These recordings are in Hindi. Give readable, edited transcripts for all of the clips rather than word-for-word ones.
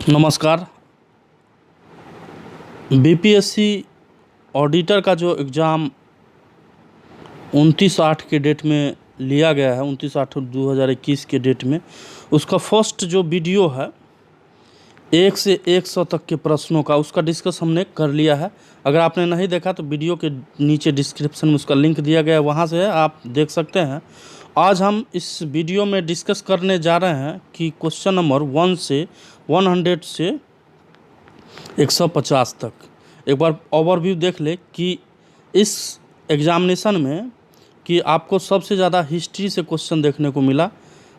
नमस्कार। बीपीएससी ऑडिटर का जो एग्ज़ाम 29/8 के डेट में लिया गया है, 29/8/2021 के डेट में, उसका फर्स्ट जो वीडियो है 1 से 100 तक के प्रश्नों का, उसका डिस्कस हमने कर लिया है। अगर आपने नहीं देखा तो वीडियो के नीचे डिस्क्रिप्शन में उसका लिंक दिया गया है, वहाँ से आप देख सकते हैं। आज हम इस वीडियो में डिस्कस करने जा रहे हैं कि क्वेश्चन नंबर 1 से 100 से 150 तक एक बार ओवरव्यू देख ले कि इस एग्ज़ामिनेशन में कि आपको सबसे ज़्यादा हिस्ट्री से क्वेश्चन देखने को मिला,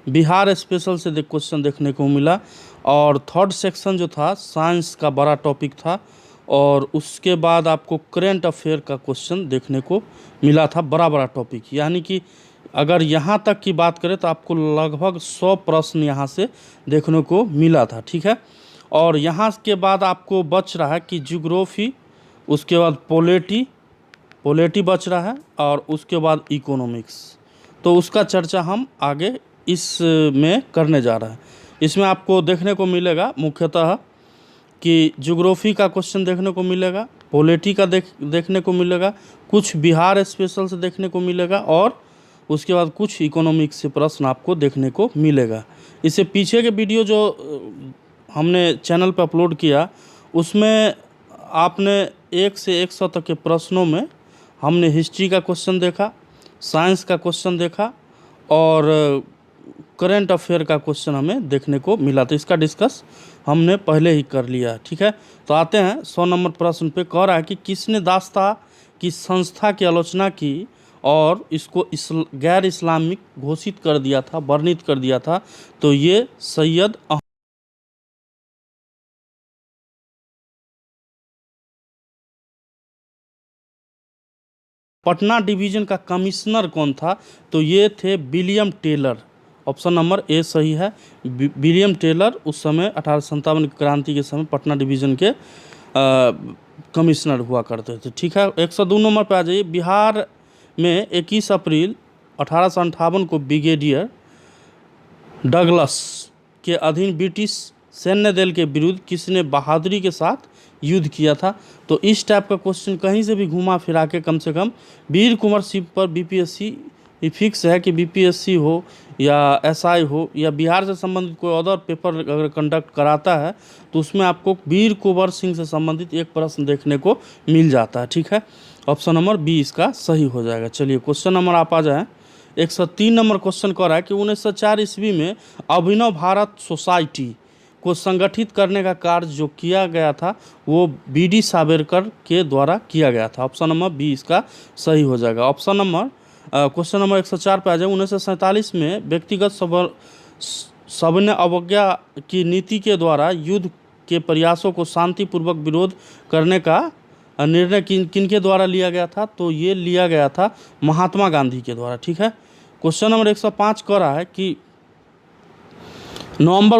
बिहार स्पेशल से क्वेश्चन देखने को मिला, और थर्ड सेक्शन जो था साइंस का बड़ा टॉपिक था, और उसके बाद आपको करेंट अफेयर का क्वेश्चन देखने को मिला था, बड़ा बड़ा टॉपिक। यानी कि अगर यहाँ तक की बात करें तो आपको लगभग 100 प्रश्न यहाँ से देखने को मिला था, ठीक है। और यहाँ के बाद आपको बच रहा है कि ज्योग्राफी, उसके बाद पॉलिटी बच रहा है, और उसके बाद इकोनॉमिक्स। तो उसका चर्चा हम आगे इस में करने जा रहे हैं। इसमें आपको देखने को मिलेगा मुख्यतः कि ज्योग्राफी का क्वेश्चन देखने को मिलेगा, पॉलिटी का देखने को मिलेगा, कुछ बिहार स्पेशल से देखने को मिलेगा, और उसके बाद कुछ इकोनॉमिक्स से प्रश्न आपको देखने को मिलेगा। इससे पीछे के वीडियो जो हमने चैनल पर अपलोड किया, उसमें आपने 1 से 100 तक के प्रश्नों में हमने हिस्ट्री का क्वेश्चन देखा, साइंस का क्वेश्चन देखा, और करंट अफेयर का क्वेश्चन हमें देखने को मिला। तो इसका डिस्कस हमने पहले ही कर लिया, ठीक है। तो आते हैं 100 नंबर प्रश्न पे। कह रहा है कि किसने दास्ता की संस्था की आलोचना की और इसको गैर इस्लामिक घोषित कर दिया था, वर्णित कर दिया था? तो ये सैयद पटना डिवीज़न का कमिश्नर कौन था? तो ये थे William Taylor. Option number A सही है। विलियम टेलर उस समय 1857 की क्रांति के समय पटना डिवीज़न के कमिश्नर हुआ करते थे, ठीक है। 102 नंबर पे आ जाइए। बिहार में 21 अप्रैल 1858 को ब्रिगेडियर डगलस के अधीन ब्रिटिश सैन्य दल के विरुद्ध किसने बहादुरी के साथ युद्ध किया था? तो इस टाइप का क्वेश्चन कहीं से भी घुमा फिरा के कम से कम वीर कुंवर सिंह पर बीपीएससी फिक्स है कि बीपीएससी हो या एसआई हो या बिहार से संबंधित कोई अदर पेपर अगर कंडक्ट कराता है तो उसमें आपको वीर कुंवर सिंह से संबंधित एक प्रश्न देखने को मिल जाता है, ठीक है। ऑप्शन नंबर बी इसका सही हो जाएगा। चलिए क्वेश्चन नंबर आप आ जाएँ। 103 नंबर क्वेश्चन कर रहा है कि 1904 ईस्वी में अभिनव भारत सोसाइटी को संगठित करने का कार्य जो किया गया था वो बीडी सावरकर के द्वारा किया गया था। ऑप्शन नंबर बी इसका सही हो जाएगा। ऑप्शन नंबर क्वेश्चन नंबर 104 पे आ जाए। 1947 में व्यक्तिगत सविनय अवज्ञा की नीति के द्वारा युद्ध के प्रयासों को शांतिपूर्वक विरोध करने का निर्णय किनके द्वारा लिया गया था? तो ये लिया गया था महात्मा गांधी के द्वारा, ठीक है। क्वेश्चन नंबर 105 कह रहा है कि नवंबर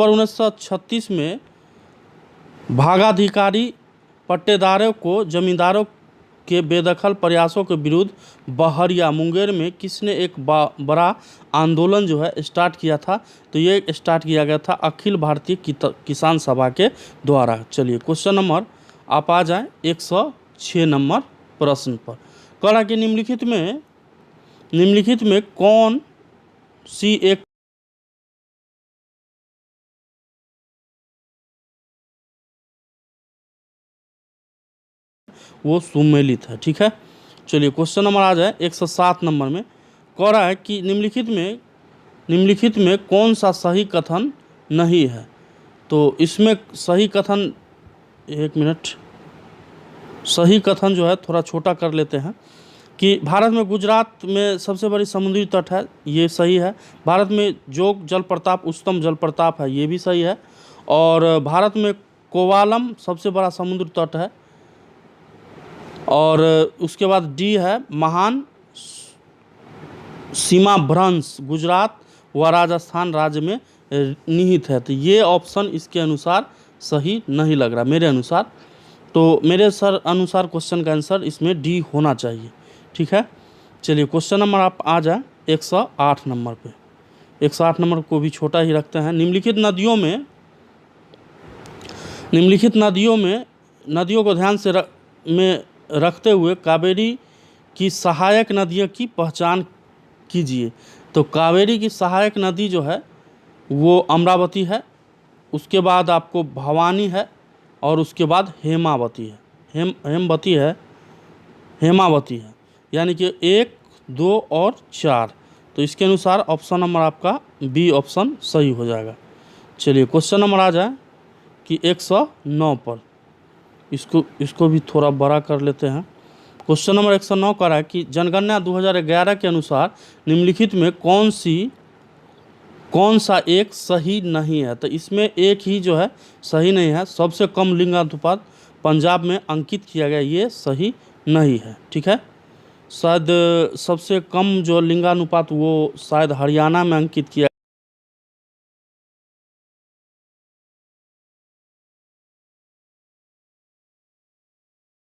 1936 में भागाधिकारी पट्टेदारों को जमींदारों के बेदखल प्रयासों के विरुद्ध बहरिया मुंगेर में किसने एक बड़ा आंदोलन जो है स्टार्ट किया था? तो ये स्टार्ट किया गया था अखिल भारतीय किसान सभा के द्वारा। चलिए क्वेश्चन नंबर आप आ जाएं 106 नंबर प्रश्न पर। कह रहा कि निम्नलिखित में कौन सी एक वो सुमेलित है, ठीक है। चलिए क्वेश्चन नंबर आ जाए 107 नंबर में। कह रहा है कि निम्नलिखित में कौन सा सही कथन नहीं है? तो इसमें सही कथन, एक मिनट, सही कथन जो है थोड़ा छोटा कर लेते हैं कि भारत में गुजरात में सबसे बड़ी समुद्री तट है, ये सही है। भारत में जोग जलप्रपात उच्चतम जलप्रपात है, ये भी सही है। और भारत में कोवालम सबसे बड़ा समुद्र तट है। और उसके बाद डी है महान सीमा भ्रंश गुजरात व राजस्थान राज्य में निहित है। तो ये ऑप्शन इसके अनुसार सही नहीं लग रहा मेरे अनुसार। तो मेरे अनुसार क्वेश्चन का आंसर इसमें डी होना चाहिए, ठीक है। चलिए क्वेश्चन नंबर आप आ जाए 108 नंबर पे। 108 नंबर को भी छोटा ही रखते हैं। निम्नलिखित नदियों को ध्यान से में रखते हुए कावेरी की सहायक नदियों की पहचान कीजिए। तो कावेरी की सहायक नदी जो है वो अमरावती है, उसके बाद आपको भवानी है, और उसके बाद हेमावती है, हेमावती है, यानी कि 1, 2 और 4। तो इसके अनुसार ऑप्शन नंबर आपका बी ऑप्शन सही हो जाएगा। चलिए क्वेश्चन नंबर आ जाए कि 109 पर, इसको भी थोड़ा बड़ा कर लेते हैं। क्वेश्चन नंबर 109 का है कि जनगणना 2011 के अनुसार निम्नलिखित में कौन सा एक सही नहीं है। तो इसमें एक ही जो है सही नहीं है। सबसे कम लिंगानुपात पंजाब में अंकित किया गया, ये सही नहीं है। ठीक है, शायद सबसे कम जो लिंगानुपात वो शायद हरियाणा में अंकित किया।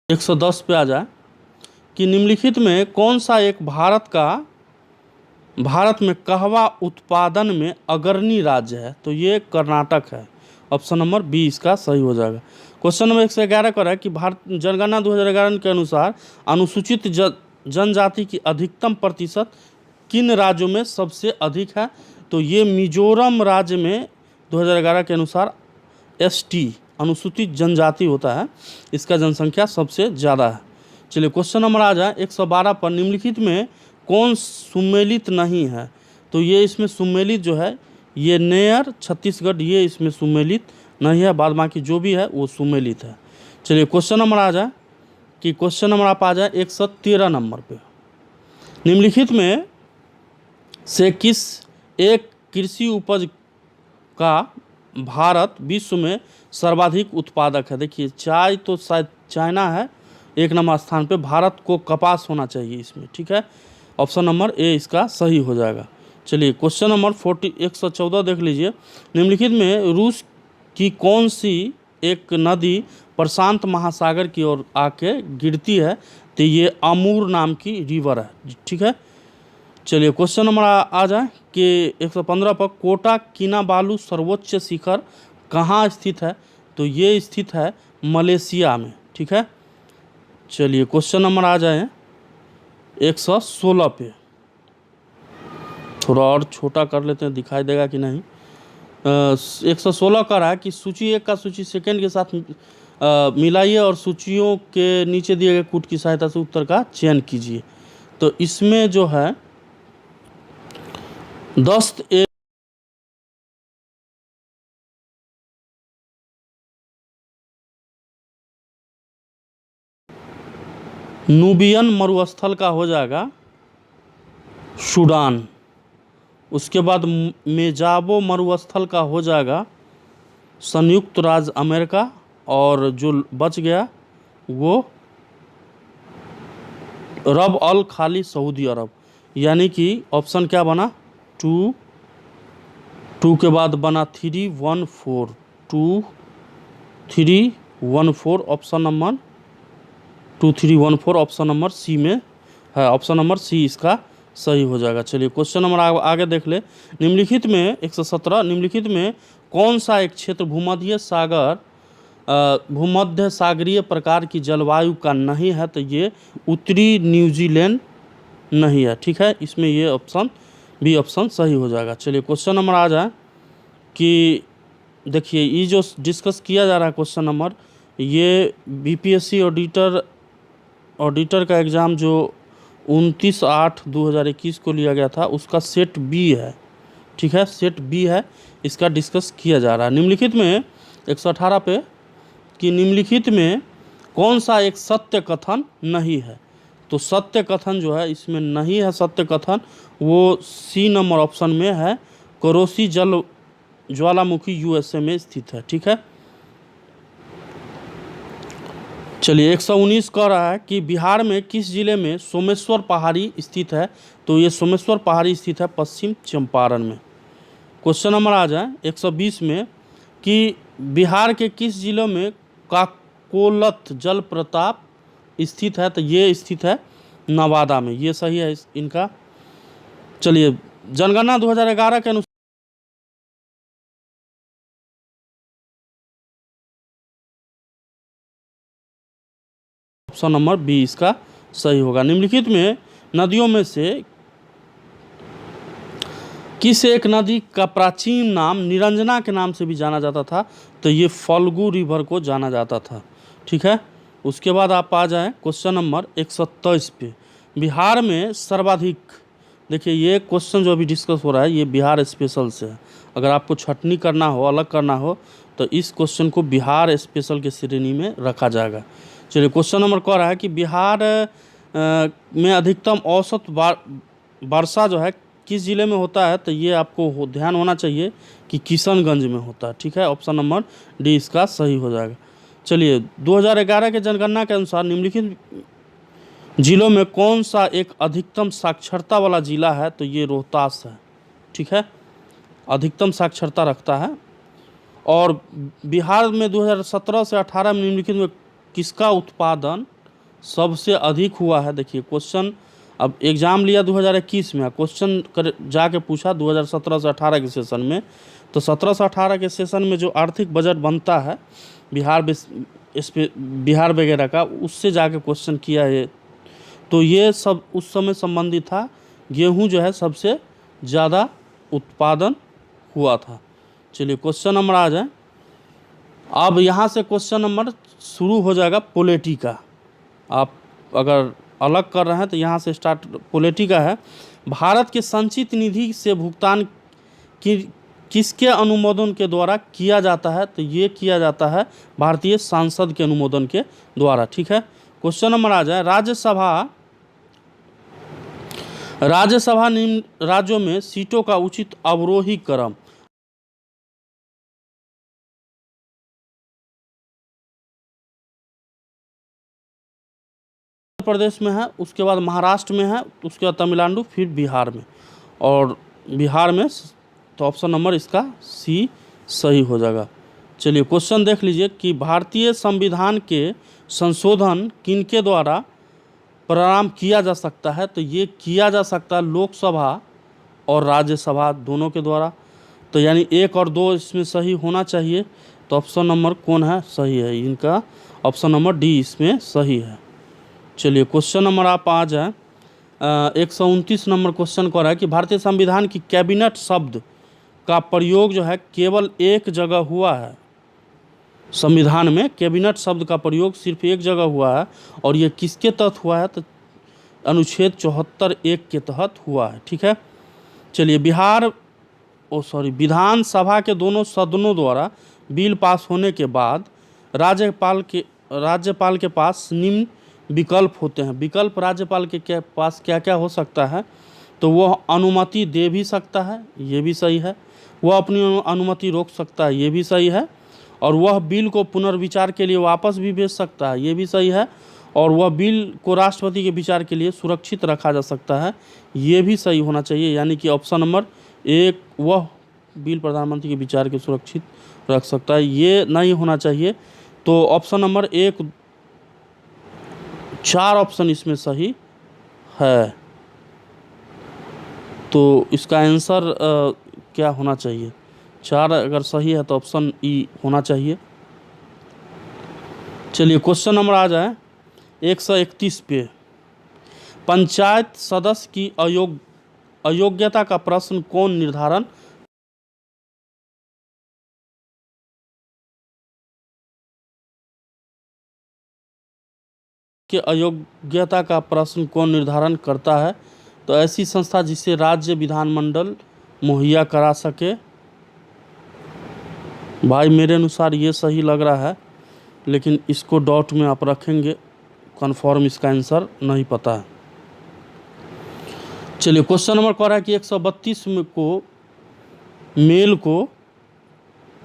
110 पे आ जाए कि निम्नलिखित में कौन सा एक भारत में कहवा उत्पादन में अग्रणी राज्य है। तो ये कर्नाटक है। ऑप्शन नंबर बी इसका सही हो जाएगा। क्वेश्चन नंबर 111 का है कि भारत जनगणना 2011 के अनुसार अनुसूचित जनजाति की अधिकतम प्रतिशत किन राज्यों में सबसे अधिक है। तो ये मिजोरम राज्य में 2011 के अनुसार ST अनुसूचित जनजाति होता है, इसका जनसंख्या सबसे ज़्यादा है। चलिए क्वेश्चन नंबर आ जाए 112 पर, निम्नलिखित में कौन सुमेलित नहीं है। तो ये इसमें सुमेलित जो है ये नेयर छत्तीसगढ़, ये इसमें सुमेलित नहीं है, बाद बाकी जो भी है वो सुमेलित है। चलिए क्वेश्चन नंबर आ जाए कि क्वेश्चन नंबर आप आ जाए 113 नंबर पे, निम्नलिखित में से किस एक कृषि उपज का भारत विश्व में सर्वाधिक उत्पादक है। देखिए चाय तो शायद चाइना है 1 नंबर स्थान पे, भारत को कपास होना चाहिए इसमें। ठीक है, ऑप्शन नंबर ए इसका सही हो जाएगा। चलिए क्वेश्चन नंबर 114 देख लीजिए, निम्नलिखित में रूस की कौन सी एक नदी प्रशांत महासागर की ओर आके गिरती है। तो ये अमूर नाम की रिवर है। ठीक है, चलिए क्वेश्चन नंबर आ जाए कि 115 पर, कोटा किनाबालू सर्वोच्च शिखर कहाँ स्थित है। तो ये स्थित है मलेशिया में। ठीक है, चलिए क्वेश्चन नंबर आ जाए 116 पे, थोड़ा और छोटा कर लेते हैं, दिखाई देगा कि नहीं। 116 का रहा कि सूची 1 का सूची सेकंड के साथ मिलाइए और सूचियों के नीचे दिए गए कूट की सहायता से उत्तर का चयन कीजिए। तो इसमें जो है 10 नूबियन मरुस्थल का हो जाएगा सूडान। उसके बाद मेजाबो मरुस्थल का हो जाएगा संयुक्त राज्य अमेरिका, और जो बच गया वो रब अल खाली सऊदी अरब। यानी कि ऑप्शन क्या बना 2 के बाद बना 3 1 4 2 3 1 4, option number 2 3 1 4 option number C में है। ऑप्शन नंबर सी इसका सही हो जाएगा। चलिए क्वेश्चन नंबर आगे देख ले, निम्नलिखित में 117, निम्नलिखित में कौन सा एक क्षेत्र भूमध्य सागरीय प्रकार की जलवायु का नहीं है। तो ये उत्तरी न्यूजीलैंड नहीं है। ठीक है, इसमें ये ऑप्शन बी ऑप्शन सही हो जाएगा। चलिए क्वेश्चन नंबर आ जाए कि देखिए ये जो डिस्कस किया जा रहा है क्वेश्चन नंबर, ये BPSC ऑडिटर का एग्ज़ाम जो 29/8/2021 को लिया गया था, उसका सेट बी है। ठीक है, सेट बी है, इसका डिस्कस किया जा रहा है। निम्नलिखित में 118 पे कि निम्नलिखित में कौन सा एक सत्य कथन नहीं है। तो सत्य कथन जो है इसमें नहीं है, सत्य कथन वो सी नंबर ऑप्शन में है, करोसी ज्वालामुखी USA में स्थित है। ठीक है, चलिए 119 कह रहा है कि बिहार में किस जिले में सोमेश्वर पहाड़ी स्थित है। तो ये सोमेश्वर पहाड़ी स्थित है पश्चिम चंपारण में। क्वेश्चन नंबर आ जाए 120 में कि बिहार के किस जिलों में काकोलत जलप्रपात स्थित है। तो ये स्थित है नवादा में, ये सही है इनका। चलिए जनगणना 2011 के अनुसार ऑप्शन नंबर बी इसका सही होगा। निम्नलिखित में नदियों में से किस एक नदी का प्राचीन नाम निरंजना के नाम से भी जाना जाता था? तो ये फल्गु रिवर को जाना जाता था। ठीक है, उसके बाद आप आ जाएं क्वेश्चन नंबर 123 पे। बिहार में सर्वाधिक, देखिए ये क्वेश्चन जो अभी डिस्कस हो रहा है ये बिहार स्पेशल से है। अगर आपको छटनी करना हो, अलग करना हो, तो इस क्वेश्चन को बिहार स्पेशल के श्रेणी में रखा जाएगा। चलिए, क्वेश्चन नंबर कह रहा है कि बिहार में अधिकतम औसत वर्षा जो है किस ज़िले में होता है? तो ये आपको ध्यान होना चाहिए कि किशनगंज में होता है। ठीक है, ऑप्शन नंबर डी इसका सही हो जाएगा। चलिए, 2011 के जनगणना के अनुसार निम्नलिखित जिलों में कौन सा एक अधिकतम साक्षरता वाला जिला है? तो ये रोहतास है। ठीक है, अधिकतम साक्षरता रखता है। और बिहार में 2017 से 18 में निम्नलिखित में किसका उत्पादन सबसे अधिक हुआ है? देखिए क्वेश्चन, अब एग्ज़ाम लिया 2021 में, क्वेश्चन कर जाके पूछा 2017 से 18 के सेशन में। तो 17 से 18 के सेशन में जो आर्थिक बजट बनता है बिहार वगैरह का, उससे जाके क्वेश्चन किया है। तो ये सब उस समय संबंधित था। गेहूं जो है सबसे ज़्यादा उत्पादन हुआ था। चलिए, क्वेश्चन नंबर आ जाए। अब यहाँ से क्वेश्चन नंबर शुरू हो जाएगा पॉलिटी का। आप अगर अलग कर रहे हैं तो यहाँ से स्टार्ट पॉलिटी का है। भारत के संचित निधि से भुगतान किसके अनुमोदन के द्वारा किया जाता है? तो ये किया जाता है भारतीय संसद के अनुमोदन के द्वारा। ठीक है, क्वेश्चन नंबर आ जाए। राज्यसभा निम्न राज्यों में सीटों का उचित अवरोही क्रम। प्रदेश में है, उसके बाद महाराष्ट्र में है, उसके बाद तमिलनाडु, फिर बिहार में। और बिहार में तो ऑप्शन नंबर इसका सी सही हो जाएगा। चलिए, क्वेश्चन देख लीजिए कि भारतीय संविधान के संशोधन किनके द्वारा प्रारंभ किया जा सकता है? तो ये किया जा सकता है लोकसभा और राज्यसभा दोनों के द्वारा। तो यानी 1 और 2 इसमें सही होना चाहिए। तो ऑप्शन नंबर कौन है? सही है इनका, ऑप्शन नंबर डी इसमें सही है। चलिए, क्वेश्चन नंबर आप आ जाए। 129 नंबर क्वेश्चन कह रहा है कि भारतीय संविधान की कैबिनेट शब्द का प्रयोग जो है केवल एक जगह हुआ है। संविधान में कैबिनेट शब्द का प्रयोग सिर्फ एक जगह हुआ है, और ये किसके तहत हुआ है? तो अनुच्छेद 74(1) के तहत हुआ है। ठीक है, चलिए, विधानसभा के दोनों सदनों द्वारा बिल पास होने के बाद राज्यपाल के पास निम्न विकल्प होते हैं। विकल्प राज्यपाल के पास क्या क्या हो सकता है? तो वह अनुमति दे भी सकता है, ये भी सही है। वह अपनी अनुमति रोक सकता है, ये भी सही है। और वह बिल को पुनर्विचार के लिए वापस भी भेज सकता है, ये भी सही है। और वह बिल को राष्ट्रपति के विचार के लिए सुरक्षित रखा जा सकता है, ये भी सही होना चाहिए। यानी कि ऑप्शन नंबर 1, वह बिल प्रधानमंत्री के विचार के सुरक्षित रख सकता है, ये नहीं होना चाहिए। तो ऑप्शन नंबर 1, 4 ऑप्शन इसमें सही है। तो इसका आंसर क्या होना चाहिए? 4 अगर सही है तो ऑप्शन ई होना चाहिए। चलिए, क्वेश्चन नंबर आ जाए 131 पे। पंचायत सदस्य की अयोग्यता का प्रश्न कौन निर्धारण के अयोग्यता का प्रश्न कौन निर्धारण करता है? तो ऐसी संस्था जिसे राज्य विधानमंडल मुहैया करा सके। भाई मेरे अनुसार ये सही लग रहा है, लेकिन इसको डॉट में आप रखेंगे, कन्फर्म इसका आंसर नहीं पता है। चलिए, क्वेश्चन नंबर कह रहा है कि 132 में को मेल को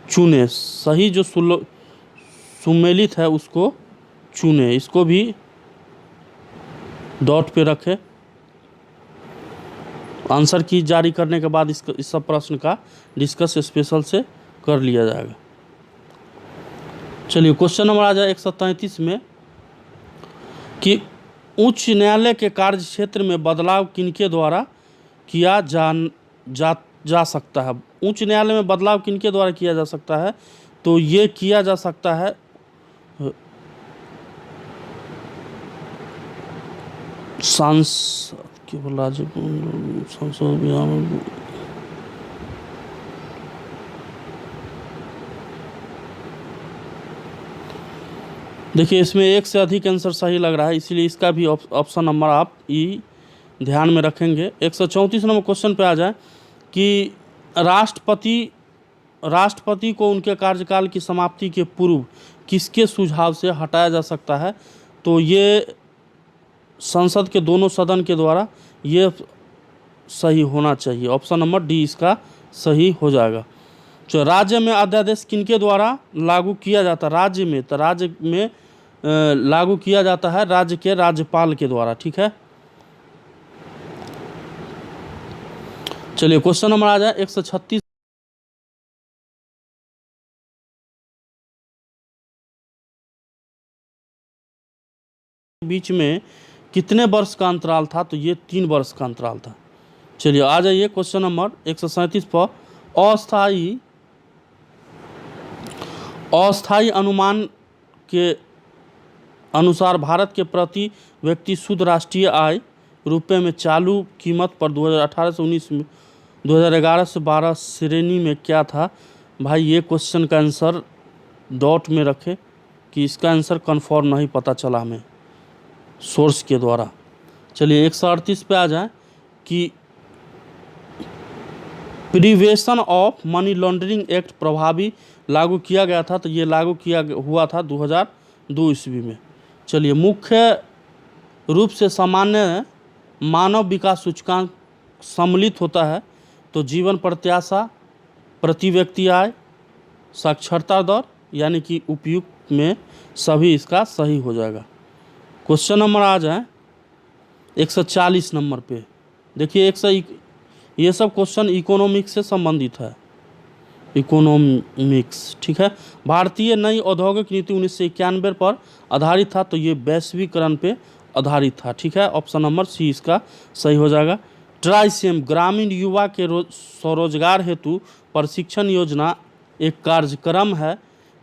चुने, सही जो सुमेलित है उसको चुने, इसको भी डॉट पे रखें। आंसर की जारी करने के बाद इस सब प्रश्न का डिस्कस स्पेशल से कर लिया जाएगा। चलिए, क्वेश्चन नंबर आ जाए 133 में कि उच्च न्यायालय के कार्य क्षेत्र में बदलाव किनके द्वारा किया जा सकता है। उच्च न्यायालय में बदलाव किनके द्वारा किया जा सकता है? तो ये किया जा सकता है सांसद केवल राज्य संसद बिहार। देखिए इसमें एक से अधिक आंसर सही लग रहा है, इसलिए इसका भी ऑप्शन नंबर आप ई ध्यान में रखेंगे। 134 नंबर क्वेश्चन पे आ जाए कि राष्ट्रपति को उनके कार्यकाल की समाप्ति के पूर्व किसके सुझाव से हटाया जा सकता है? तो ये संसद के दोनों सदन के द्वारा ये सही होना चाहिए। ऑप्शन नंबर डी इसका सही हो जाएगा। तो राज्य में अध्यादेश किनके द्वारा लागू किया जाता है? राज्य में, तो राज्य में लागू किया जाता है राज्य के राज्यपाल के द्वारा। ठीक है, चलिए क्वेश्चन नंबर आ जाए 136। बीच में कितने वर्ष का अंतराल था? तो ये 3 वर्ष का अंतराल था। चलिए आ जाइए क्वेश्चन नंबर 137 पर। अस्थायी अनुमान के अनुसार भारत के प्रति व्यक्ति शुद्ध राष्ट्रीय आय रुपये में चालू कीमत पर 2018 से 19 में 2011 से 12 श्रेणी में क्या था? भाई ये क्वेश्चन का आंसर डॉट में रखें कि इसका आंसर कन्फर्म नहीं पता चला हमें सोर्स के द्वारा। चलिए 138 पे आ जाए कि prevention of money laundering act प्रभावी लागू किया गया था? तो ये लागू किया हुआ था 2002 ईस्वी में। चलिए मुख्य रूप से सामान्य मानव विकास सूचकांक सम्मिलित होता है? तो जीवन प्रत्याशा, प्रति व्यक्ति आय, साक्षरता दर, यानी कि उपयुक्त में सभी इसका सही हो जाएगा। क्वेश्चन नंबर आ जाए 140 नंबर पे। देखिए ये सब क्वेश्चन इकोनॉमिक्स से संबंधित है, इकोनॉमिक्स। ठीक है, भारतीय नई औद्योगिक नीति 1991 पर आधारित था? तो ये वैश्वीकरण पे आधारित था। ठीक है, ऑप्शन नंबर सी इसका सही हो जाएगा। ट्राइसेम ग्रामीण युवा के स्वरोजगार हेतु प्रशिक्षण योजना एक कार्यक्रम है?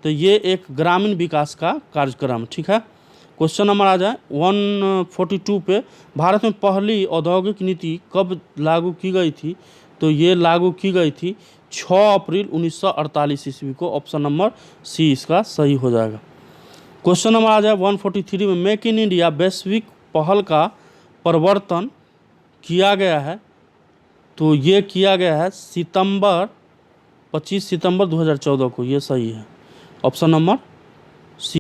तो ये एक ग्रामीण विकास का कार्यक्रम। ठीक है, क्वेश्चन नंबर आ जाए 142 पे। भारत में पहली औद्योगिक नीति कब लागू की गई थी? तो ये लागू की गई थी 6 अप्रैल 1948 ईस्वी को। ऑप्शन नंबर सी इसका सही हो जाएगा। क्वेश्चन नंबर आ जाए 143 में। मेक इन इंडिया वैश्विक पहल का प्रवर्तन किया गया है? तो ये किया गया है 25 सितंबर 2014 को। ये सही है, ऑप्शन नंबर सी।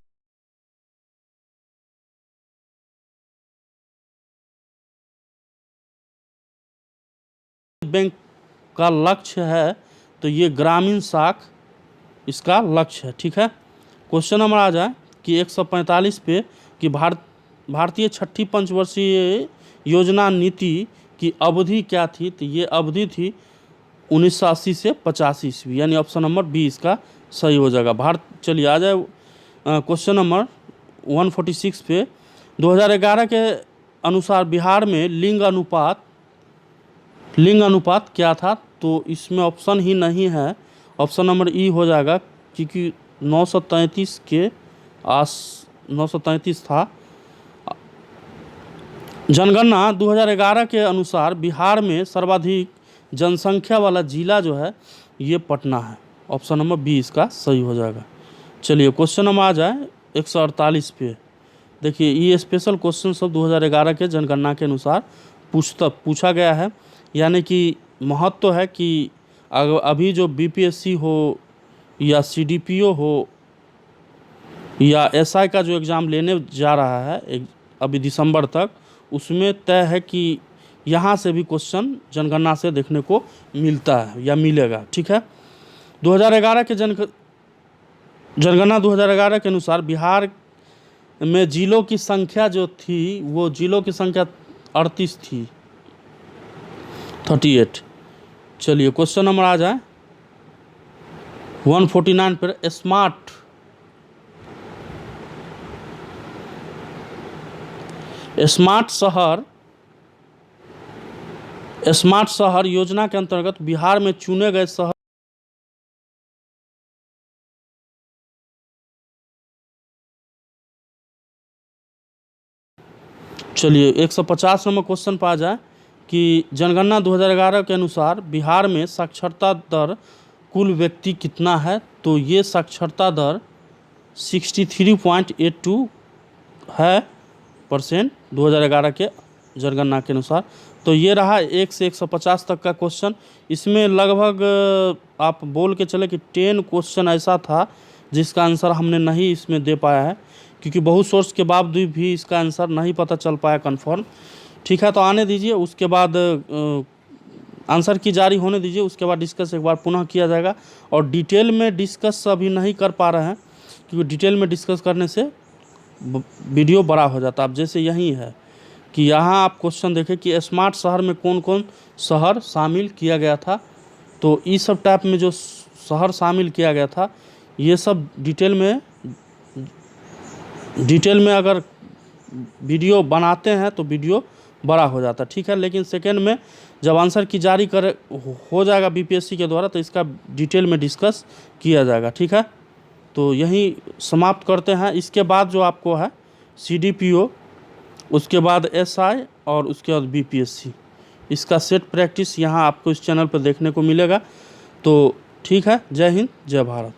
बैंक का लक्ष्य है? तो ये ग्रामीण शाख इसका लक्ष्य है। ठीक है, क्वेश्चन नंबर आ जाए कि 145 पे कि भारतीय छठी पंचवर्षीय योजना नीति की अवधि क्या थी? तो ये अवधि थी 1980 से 85 ईस्वी, यानी ऑप्शन नंबर बी इसका सही हो जाएगा। चलिए आ जाए क्वेश्चन नंबर 146 पे। 2011 के अनुसार बिहार में लिंग अनुपात क्या था? तो इसमें ऑप्शन ही नहीं है, ऑप्शन नंबर ई हो जाएगा, क्योंकि 933 था। जनगणना 2011 के अनुसार बिहार में सर्वाधिक जनसंख्या वाला जिला जो है ये पटना है। ऑप्शन नंबर बी इसका सही हो जाएगा। चलिए क्वेश्चन नंबर आ जाए 148 पे। देखिए ये स्पेशल क्वेश्चन सब 2011 के जनगणना के अनुसार पूछा गया है, यानी कि महत्व है कि अभी जो बीपीएससी हो या सीडीपीओ हो या एसआई का जो एग्ज़ाम लेने जा रहा है अभी दिसंबर तक, उसमें तय है कि यहाँ से भी क्वेश्चन जनगणना से देखने को मिलता है या मिलेगा। ठीक है, 2011 के जनगणना 2011 के अनुसार बिहार में जिलों की संख्या जो थी वो जिलों की संख्या 38 थी, 38। चलिए क्वेश्चन नंबर आ जाए 149 पर। स्मार्ट स्मार्ट शहर योजना के अंतर्गत बिहार में चुने गए शहर। चलिए 150 नंबर क्वेश्चन पर आ जाए कि जनगणना 2011 के अनुसार बिहार में साक्षरता दर कुल व्यक्ति कितना है। तो ये साक्षरता दर 63.82 है परसेंट 2011 के जनगणना के अनुसार। तो ये रहा 1 से 150 तक का क्वेश्चन। इसमें लगभग आप बोल के चले कि 10 क्वेश्चन ऐसा था जिसका आंसर हमने नहीं इसमें दे पाया है, क्योंकि बहुत सोर्स के बावजूद भी इसका आंसर नहीं पता चल पाया कंफर्म। ठीक है, तो आने दीजिए, उसके बाद आंसर की जारी होने दीजिए, उसके बाद डिस्कस एक बार पुनः किया जाएगा। और डिटेल में डिस्कस अभी नहीं कर पा रहे हैं, क्योंकि डिटेल में डिस्कस करने से वीडियो बड़ा हो जाता है। अब जैसे यही है कि यहाँ आप क्वेश्चन देखें कि स्मार्ट शहर में कौन कौन शहर शामिल किया गया था। तो इस सब टाइप में जो शहर शामिल किया गया था, ये सब डिटेल में अगर वीडियो बनाते हैं तो वीडियो बड़ा हो जाता है। ठीक है, लेकिन सेकेंड में जब आंसर की जारी हो जाएगा बीपीएससी के द्वारा, तो इसका डिटेल में डिस्कस किया जाएगा। ठीक है, तो यही समाप्त करते हैं। इसके बाद जो आपको है CDPO, उसके बाद SI और उसके बाद BPSC, इसका सेट प्रैक्टिस यहाँ आपको इस चैनल पर देखने को मिलेगा। तो ठीक है, जय हिंद, जय भारत।